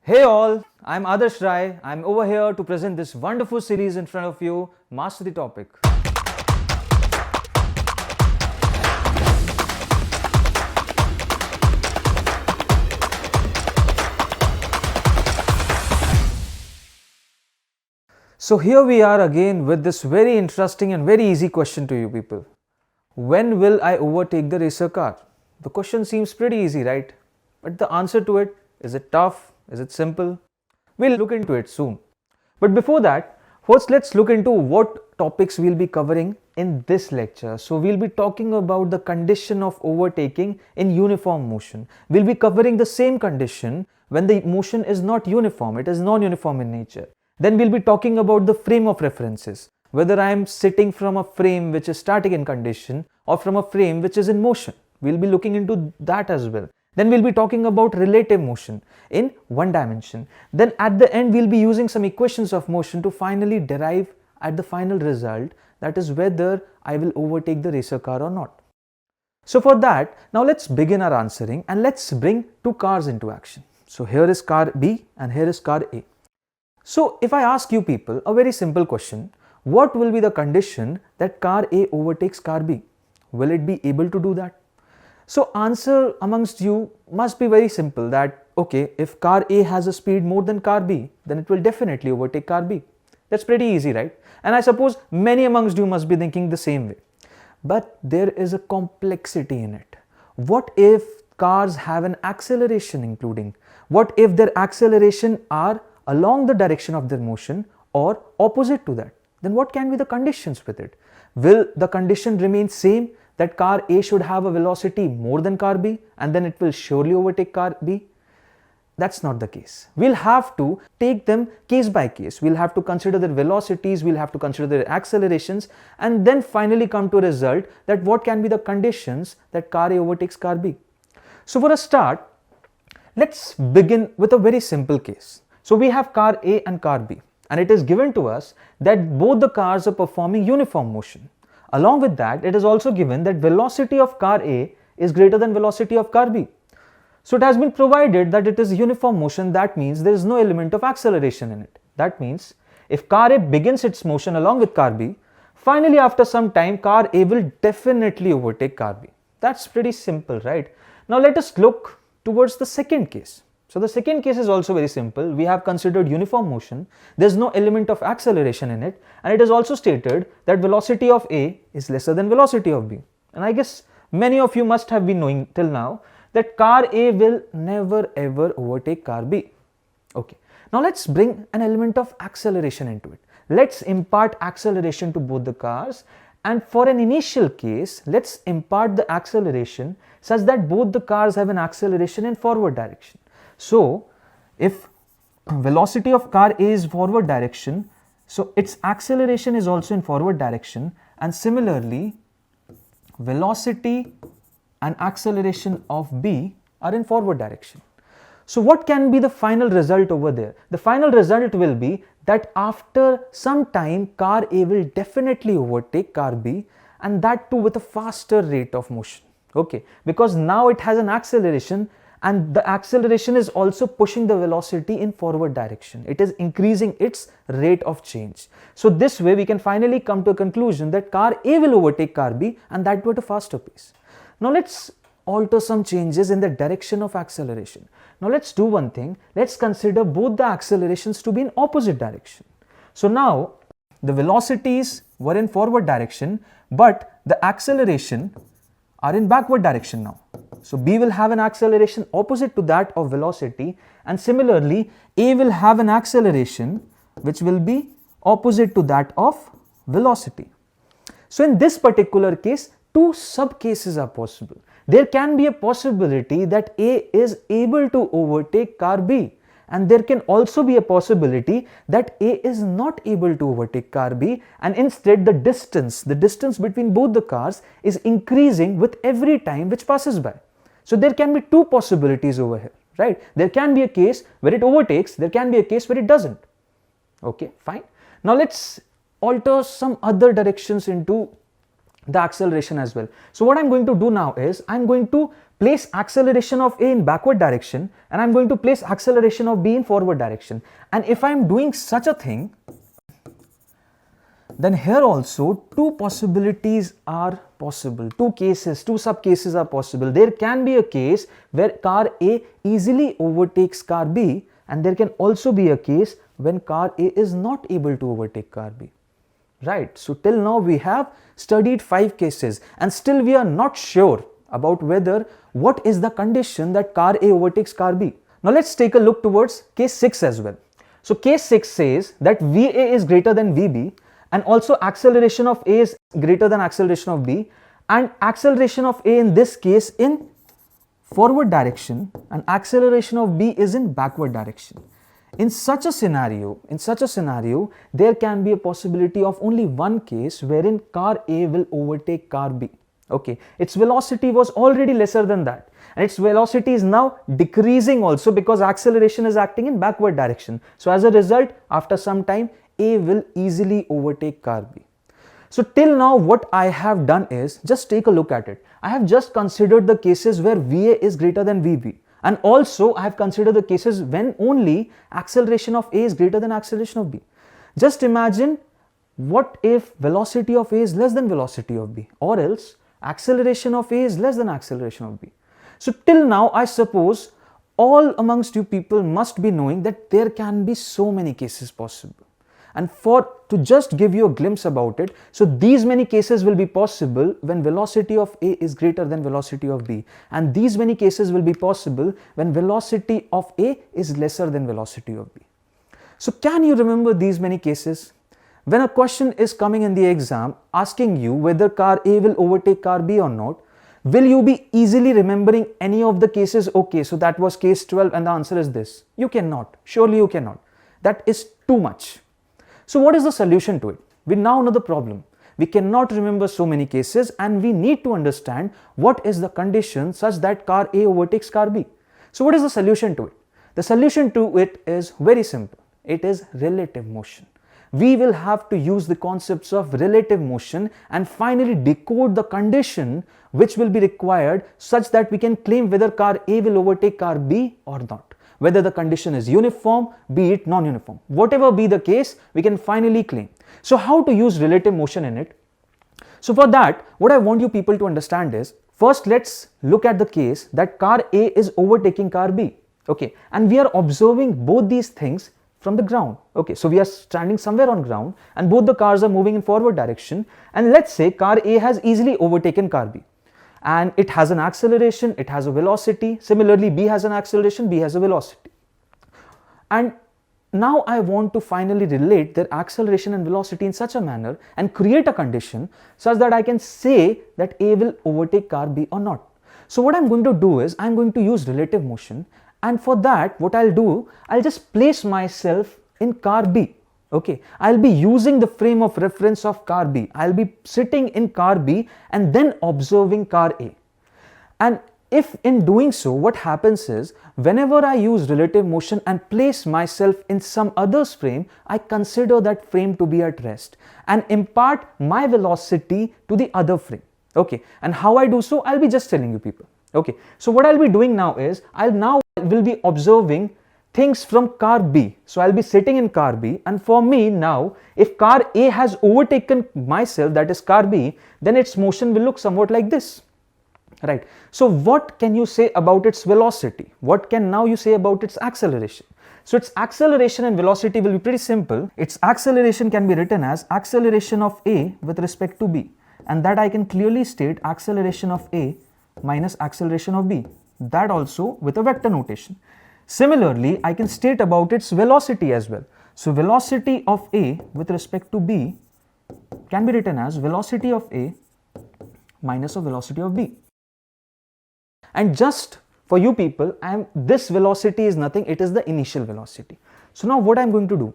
Hey all, I'm Adarsh Rai. I'm over here to present this wonderful series in front of you, Master the Topic. So here we are again with this very interesting and very easy question to you people. When will I overtake the racer car? The question seems pretty easy, right? But the answer to it, is it tough? Is it simple? We'll look into it soon. But before that, first let's look into what topics we'll be covering in this lecture. So we'll be talking about the condition of overtaking in uniform motion. We'll be covering the same condition when the motion is not uniform, it is non-uniform in nature. Then we'll be talking about the frame of references, whether I am sitting from a frame which is static in condition or from a frame which is in motion. We'll be looking into that as well. Then we'll be talking about relative motion in one dimension. Then at the end we'll be using some equations of motion to finally derive at the final result, that is whether I will overtake the racer car or not. So for that, now let's begin our answering and let's bring two cars into action. So here is car B and here is car A. So if I ask you people a very simple question, what will be the condition that car A overtakes car B? Will it be able to do that? So answer amongst you must be very simple, that okay, if car A has a speed more than car B, then it will definitely overtake car B. That's pretty easy, right? And I suppose many amongst you must be thinking the same way. But there is a complexity in it. What if cars have an acceleration including? What if their acceleration are along the direction of their motion or opposite to that? Then what can be the conditions with it? Will the condition remain same, that car A should have a velocity more than car B and then it will surely overtake car B? That's not the case. We'll have to take them case by case. We'll have to consider their velocities, we'll have to consider their accelerations, and then finally come to a result that what can be the conditions that car A overtakes car B. So for a start, let's begin with a very simple case. So we have car A and car B, and it is given to us that both the cars are performing uniform motion. Along with that, it is also given that velocity of car A is greater than velocity of car B. So it has been provided that it is uniform motion, that means there is no element of acceleration in it. That means if car A begins its motion along with car B, finally after some time car A will definitely overtake car B. That's pretty simple, right? Now let us look towards the second case. So the second case is also very simple. We have considered uniform motion, there is no element of acceleration in it, and it is also stated that velocity of A is lesser than velocity of B. And I guess many of you must have been knowing till now that car A will never ever overtake car B. Okay, now let's bring an element of acceleration into it. Let's impart acceleration to both the cars, and for an initial case, let's impart the acceleration such that both the cars have an acceleration in forward direction. So if velocity of car A is forward direction, so its acceleration is also in forward direction, and similarly velocity and acceleration of B are in forward direction. So what can be the final result over there? The final result will be that after some time car A will definitely overtake car B, and that too with a faster rate of motion. Okay, because now it has an acceleration, and the acceleration is also pushing the velocity in forward direction. It is increasing its rate of change. So this way we can finally come to a conclusion that car A will overtake car B, and that too at a faster pace. Now let's alter some changes in the direction of acceleration. Now let's do one thing. Let's consider both the accelerations to be in opposite direction. So now the velocities were in forward direction, but the acceleration are in backward direction now. So B will have an acceleration opposite to that of velocity, and similarly A will have an acceleration which will be opposite to that of velocity. So in this particular case, two sub cases are possible. There can be a possibility that A is able to overtake car B, and there can also be a possibility that A is not able to overtake car B, and instead the distance between both the cars is increasing with every time which passes by. So there can be two possibilities over here, right? There can be a case where it overtakes, there can be a case where it doesn't. Okay, fine. Now let's alter some other directions into the acceleration as well. So what I'm going to do now is I'm going to place acceleration of A in backward direction and I'm going to place acceleration of B in forward direction. And if I'm doing such a thing, then here also two possibilities are possible, two cases, two sub cases are possible. There can be a case where car A easily overtakes car B, and there can also be a case when car A is not able to overtake car B. Right, so till now we have studied 5 cases and still we are not sure about whether what is the condition that car A overtakes car B. Now let's take a look towards case 6 as well. So case 6 says that VA is greater than VB and also acceleration of A is greater than acceleration of B, and acceleration of A in this case in forward direction and acceleration of B is in backward direction. In such a scenario, there can be a possibility of only one case wherein car A will overtake car B. Okay, its velocity was already lesser than that, and its velocity is now decreasing also because acceleration is acting in backward direction. So as a result, after some time, A will easily overtake car B. So till now what I have done is, just take a look at it. I have just considered the cases where VA is greater than VB. And also I have considered the cases when only acceleration of A is greater than acceleration of B. Just imagine, what if velocity of A is less than velocity of B, or else acceleration of A is less than acceleration of B. So till now I suppose all amongst you people must be knowing that there can be so many cases possible. And to just give you a glimpse about it, so these many cases will be possible when velocity of A is greater than velocity of B, and these many cases will be possible when velocity of A is lesser than velocity of B. So can you remember these many cases? When a question is coming in the exam asking you whether car A will overtake car B or not, will you be easily remembering any of the cases? Okay, so that was case 12 and the answer is this. You cannot, surely you cannot. That is too much. So what is the solution to it? We now know the problem. We cannot remember so many cases and we need to understand what is the condition such that car A overtakes car B. So what is the solution to it? The solution to it is very simple. It is relative motion. We will have to use the concepts of relative motion and finally decode the condition which will be required such that we can claim whether car A will overtake car B or not. Whether the condition is uniform, be it non-uniform. Whatever be the case, we can finally claim. So how to use relative motion in it? So for that, what I want you people to understand is, first let's look at the case that car A is overtaking car B. Okay, and we are observing both these things from the ground. Okay, so we are standing somewhere on ground and both the cars are moving in forward direction, and let's say car A has easily overtaken car B. And it has an acceleration, it has a velocity. Similarly, B has an acceleration, B has a velocity. And now I want to finally relate their acceleration and velocity in such a manner and create a condition such that I can say that A will overtake car B or not. So what I'm going to do is, I'm going to use relative motion, and for that what I'll do, I'll just place myself in car B. Okay, I'll be using the frame of reference of car B. I'll be sitting in car B and then observing car A. And if in doing so, what happens is, whenever I use relative motion and place myself in some other's frame, I consider that frame to be at rest and impart my velocity to the other frame. Okay, and how I do so, I'll be just telling you people. Okay, so what I'll be doing now is, will be observing things from car B. So I'll be sitting in car B, and for me now, if car A has overtaken myself, that is car B, then its motion will look somewhat like this. Right. So what can you say about its velocity? What can now you say about its acceleration? So its acceleration and velocity will be pretty simple. Its acceleration can be written as acceleration of A with respect to B, and that I can clearly state acceleration of A minus acceleration of B, that also with a vector notation. Similarly, I can state about its velocity as well. So velocity of A with respect to B can be written as velocity of A minus a velocity of B. And just for you people, this velocity is nothing, it is the initial velocity. So now what I'm going to do?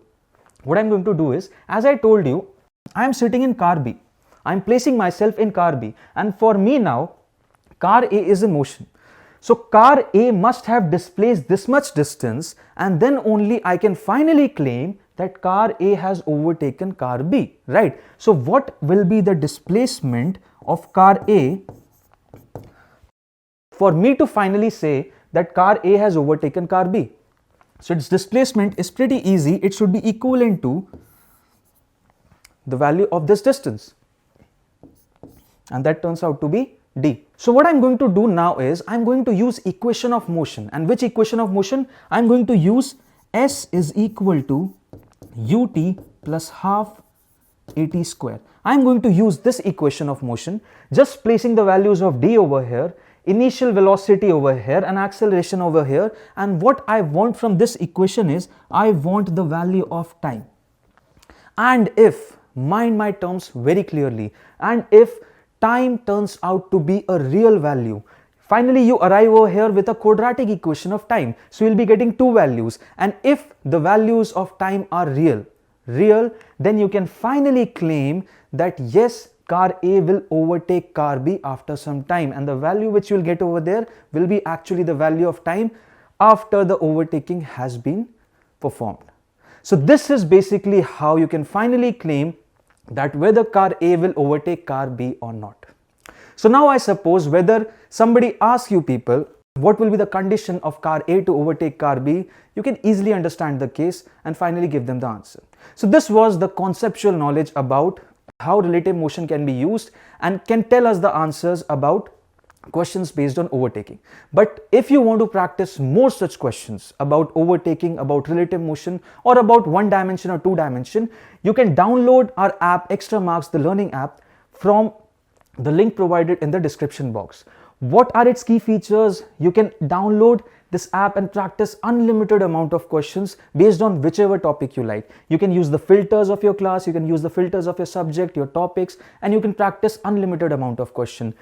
What I'm going to do is, as I told you, I am sitting in car B. I am placing myself in car B, and for me now, car A is in motion. So car A must have displaced this much distance, and then only I can finally claim that car A has overtaken car B, right? So what will be the displacement of car A for me to finally say that car A has overtaken car B? So its displacement is pretty easy. It should be equivalent to the value of this distance, and that turns out to be d. So what I'm going to do now is I'm going to use equation of motion. And which equation of motion? I'm going to use S is equal to ut plus half at square. I'm going to use this equation of motion, just placing the values of d over here, initial velocity over here and acceleration over here, and what I want from this equation is I want the value of time. And if, mind my terms very clearly, and if time turns out to be a real value, finally you arrive over here with a quadratic equation of time. So you'll be getting two values, and if the values of time are real, then you can finally claim that yes, car A will overtake car B after some time, and the value which you will get over there will be actually the value of time after the overtaking has been performed. So this is basically how you can finally claim that whether car A will overtake car B or not. So now I suppose whether somebody asks you people what will be the condition of car A to overtake car B, you can easily understand the case and finally give them the answer. So this was the conceptual knowledge about how relative motion can be used and can tell us the answers about questions based on overtaking. But if you want to practice more such questions about overtaking, about relative motion, or about one dimension or two dimension, you can download our app Extra Marks, the learning app, from the link provided in the description box. What are its key features? You can download this app and practice unlimited amount of questions based on whichever topic you like. You can use the filters of your class, you can use the filters of your subject, your topics, and you can practice unlimited amount of question.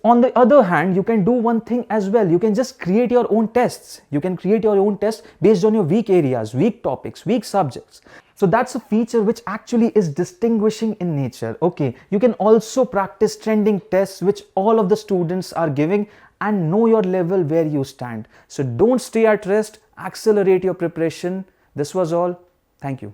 On the other hand, you can do one thing as well. You can just create your own tests. You can create your own tests based on your weak areas, weak topics, weak subjects. So that's a feature which actually is distinguishing in nature. Okay, you can also practice trending tests which all of the students are giving and know your level where you stand. So don't stay at rest, accelerate your preparation. This was all. Thank you.